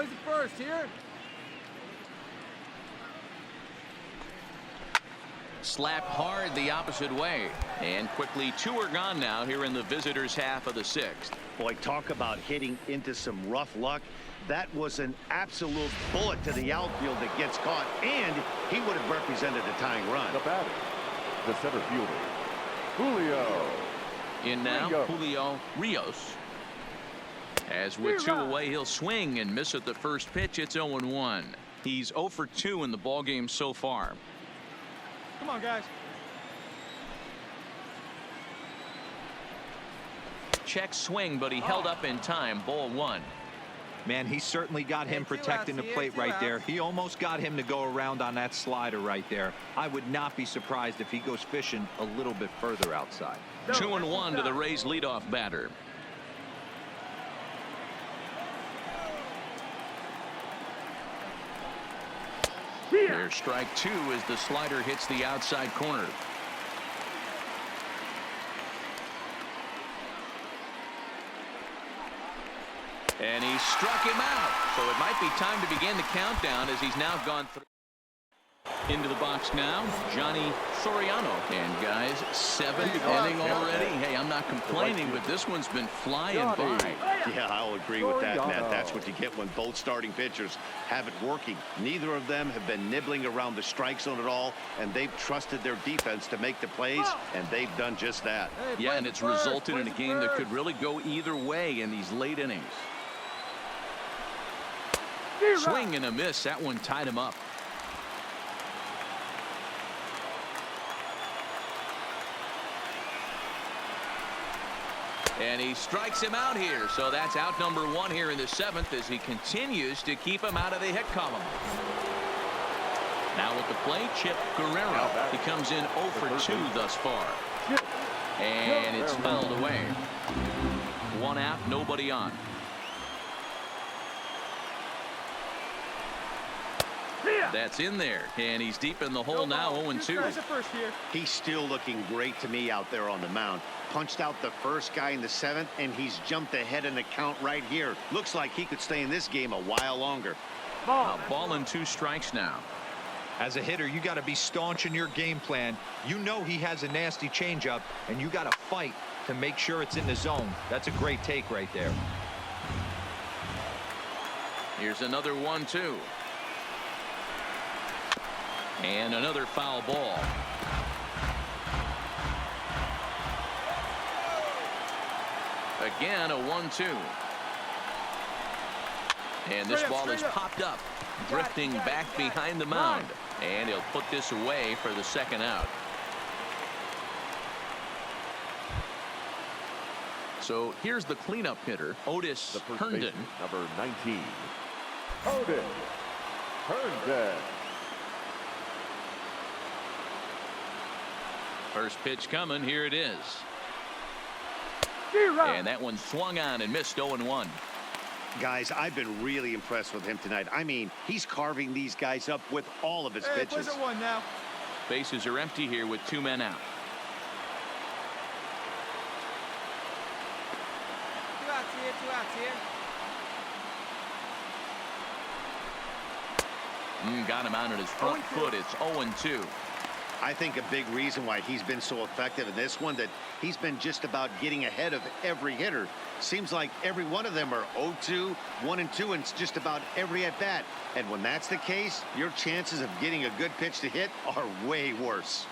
Plays it first here. Slap hard the opposite way. And quickly 2 are gone now here in the visitors' half of the 6th. Boy, talk about hitting into some rough luck. That was an absolute bullet to the outfield that gets caught, and he would have represented a tying run. The batter, the center fielder, Julio. In now, Julio Rios. As with 2 away, he'll swing and miss at the first pitch. It's 0-1. He's 0 for 2 in the ballgame so far. Come on, guys. Check swing, but he held up in time. Ball 1. Man, he certainly got him protecting the plate right there. He almost got him to go around on that slider right there. I would not be surprised if he goes fishing a little bit further outside. 2-1 to the Rays leadoff batter. There's strike 2 as the slider hits the outside corner. And he struck him out. So it might be time to begin the countdown as he's now gone through. Into the box now, Johnny Soriano. And guys, 7th inning already. Hey, I'm not complaining, but this one's been flying by. Yeah, I'll agree with that, Matt. That's what you get when both starting pitchers have it working. Neither of them have been nibbling around the strike zone at all, and they've trusted their defense to make the plays, and they've done just that. Yeah, and it's resulted in a game that could really go either way in these late innings. Swing and a miss. That one tied him up. And he strikes him out here. So that's out number 1 here in the 7th as he continues to keep him out of the hit column. Now at the plate, Chip Guerrero. He comes in 0 for 2 thus far. And it's fouled away. 1 out, nobody on. That's in there, and he's deep in the hole now. 0-2. He's still looking great to me out there on the mound. Punched out the first guy in the 7th, and he's jumped ahead in the count right here. Looks like he could stay in this game a while longer. Ball and 2 strikes now. As a hitter, you got to be staunch in your game plan. You know he has a nasty changeup, and you got to fight to make sure it's in the zone. That's a great take right there. Here's another 1-2. And another foul ball. Again, a 1-2. And this ball is popped up, drifting back behind the mound. And he'll put this away for the 2nd out. So here's the cleanup hitter, Otis Herndon. Number 19, Otis Herndon. First pitch coming. Here it is. And that one swung on and missed. 0-1. Guys, I've been really impressed with him tonight. I mean, he's carving these guys up with all of his pitches. Now. Bases are empty here with 2 men out. 2 outs here, 2 outs here. Got him out on his front foot. It's 0-2. I think a big reason why he's been so effective in this one, that he's been just about getting ahead of every hitter. Seems like every one of them are 0-2, 1-2, and just about every at bat. And when that's the case, your chances of getting a good pitch to hit are way worse.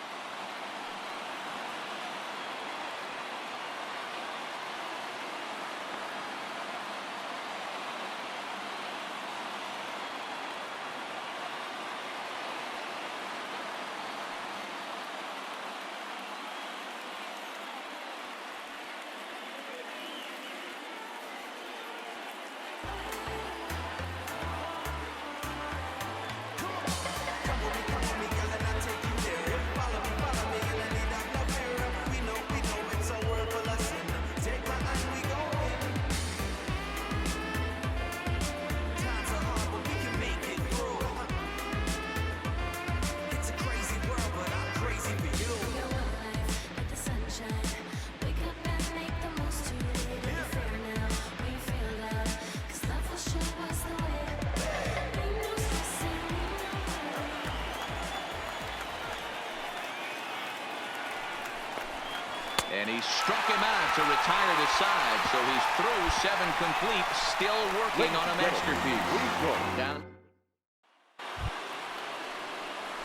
And he struck him out to retire the side. So he's through 7 complete, still working on a masterpiece. Down.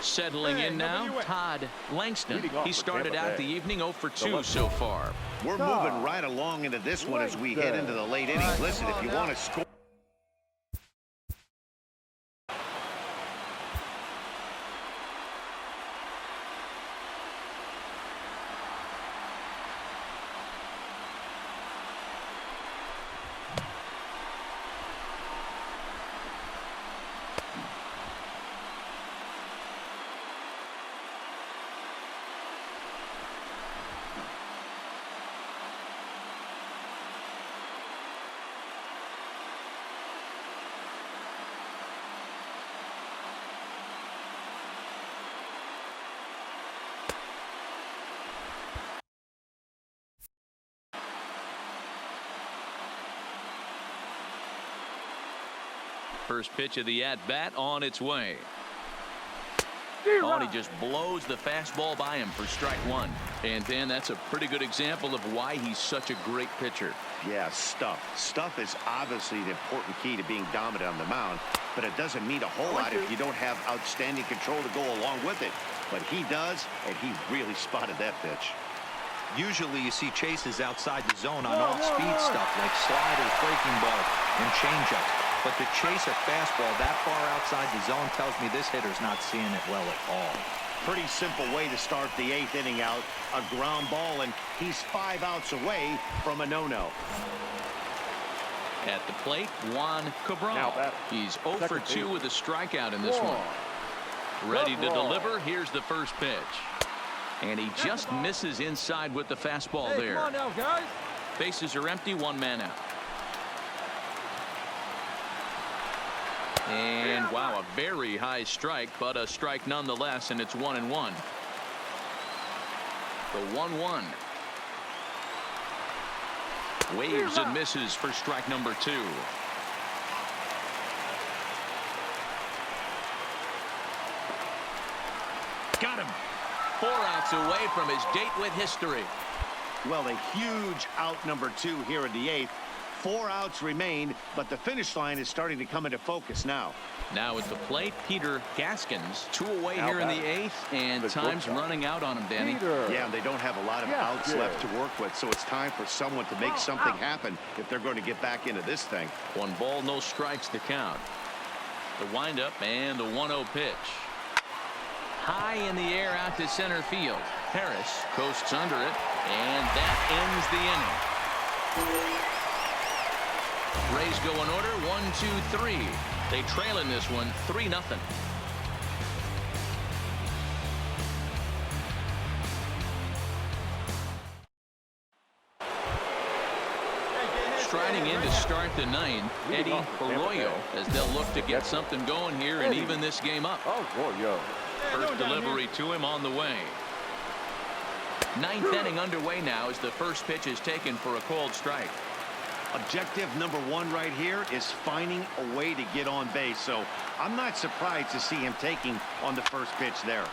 Settling in now, Todd Langston. He started out the evening 0 for 2 so far. We're moving right along into this one as we head into the late innings. Listen, if you want to score. First pitch of the at-bat on its way. Oh, and he just blows the fastball by him for strike 1. And Dan, that's a pretty good example of why he's such a great pitcher. Yeah, stuff. Stuff is obviously the important key to being dominant on the mound, but it doesn't mean a whole lot if you don't have outstanding control to go along with it. But he does, and he really spotted that pitch. Usually you see chases outside the zone on off-speed stuff like sliders, breaking ball, and changeups. But to chase a fastball that far outside the zone tells me this hitter's not seeing it well at all. Pretty simple way to start the 8th inning out. A ground ball, and he's 5 outs away from a no-no. At the plate, Juan Cabral. He's 0 for 2 with a strikeout in this one. Ready to deliver. Here's the first pitch. And he just misses inside with the fastball there. Come on now, guys. Bases are empty, 1 man out. And wow, a very high strike, but a strike nonetheless, and it's 1-1. The 1-1. Waves and misses for strike number 2. Got him. 4 outs away from his date with history. Well, a huge out number 2 here in the 8th. 4 outs remain, but the finish line is starting to come into focus now. Now at the plate, Peter Gaskins. 2 away here in the 8th, and time's running out on him, Danny. Yeah, they don't have a lot of outs left to work with, so it's time for someone to make something happen if they're going to get back into this thing. 1 ball, no strikes to count. The windup and the 1-0 pitch. High in the air out to center field. Harris coasts under it, and that ends the inning. Rays go in order, 1, 2, 3. They trail in this one, 3-0. Striding in to start the 9th, Eddie Arroyo, as they'll look to get something going here and even this game up. First delivery to him on the way. 9th inning underway now as the first pitch is taken for a called strike. Objective number 1 right here is finding a way to get on base, so I'm not surprised to see him taking on the first pitch there.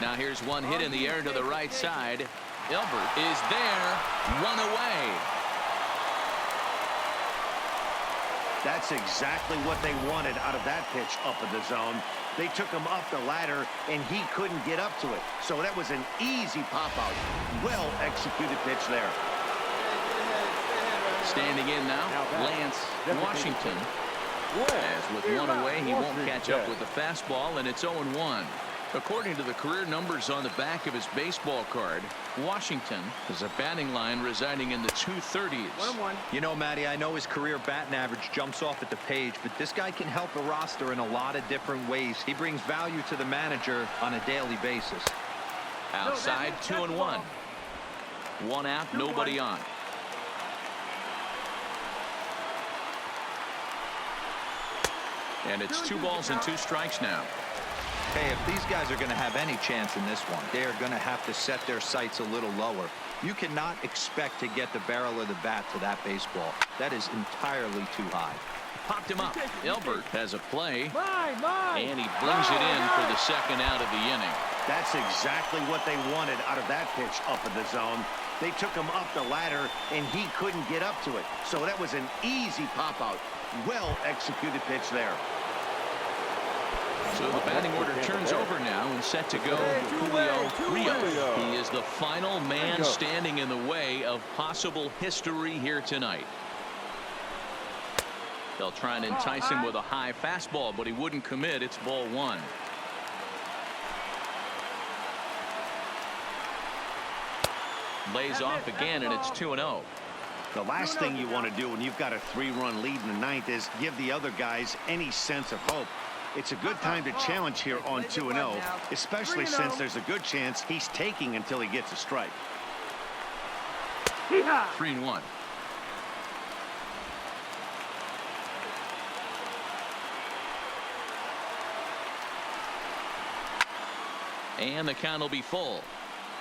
Now here's one hit in the air to the right side. Elbert is there, 1 away. That's exactly what they wanted out of that pitch up in the zone. They took him up the ladder, and he couldn't get up to it. So that was an easy pop-out. Well executed pitch there. Standing in now, Lance Washington. As with 1 away, he won't catch up with the fastball, and it's 0-1. According to the career numbers on the back of his baseball card, Washington has a batting line residing in the 230s. 1-1. You know, Matty, I know his career batting average jumps off at the page, but this guy can help a roster in a lot of different ways. He brings value to the manager on a daily basis. Outside, 2-1. 1 out, nobody on. And it's 2 balls and 2 strikes now. Hey, if these guys are going to have any chance in this one, they are going to have to set their sights a little lower. You cannot expect to get the barrel of the bat to that baseball. That is entirely too high. Popped him up. Elbert has a play. Mine. And he brings it in for the 2nd out of the inning. That's exactly what they wanted out of that pitch up in the zone. They took him up the ladder, and he couldn't get up to it. So that was an easy pop-out. Well-executed pitch there. So the batting order turns over now and set to go Julio Rios. He is the final man standing in the way of possible history here tonight. They'll try and entice him with a high fastball, but he wouldn't commit. It's ball one. Lays off again, and it's 2-0. The last thing you want to do when you've got a 3-run lead in the ninth is give the other guys any sense of hope. It's a good time to challenge here on 2-0, especially since there's a good chance he's taking until he gets a strike. 3-1. And the count will be full.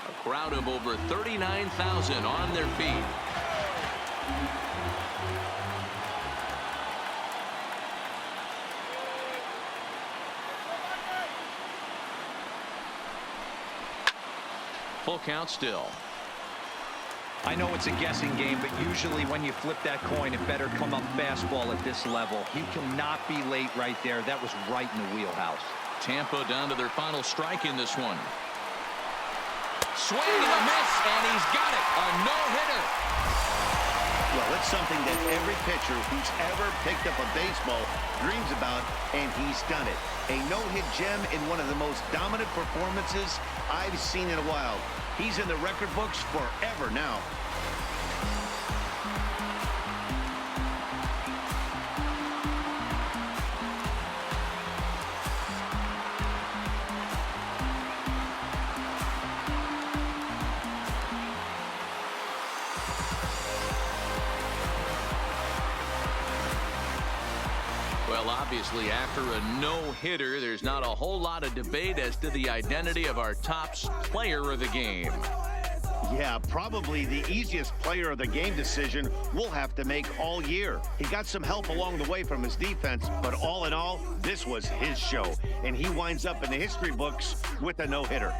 A crowd of over 39,000 on their feet. Full count still. I know it's a guessing game, but usually when you flip that coin, it better come up fastball at this level. He cannot be late right there. That was right in the wheelhouse. Tampa down to their final strike in this one. Swing and a miss, and he's got it. A no-hitter. Well, it's something that every pitcher who's ever picked up a baseball dreams about, and he's done it. A no-hit gem in one of the most dominant performances I've seen in a while. He's in the record books forever now. Well, obviously, after a no-hitter, there's not a whole lot of debate as to the identity of our top player of the game. Yeah, probably the easiest player of the game decision we'll have to make all year. He got some help along the way from his defense, but all in all, this was his show, and he winds up in the history books with a no-hitter.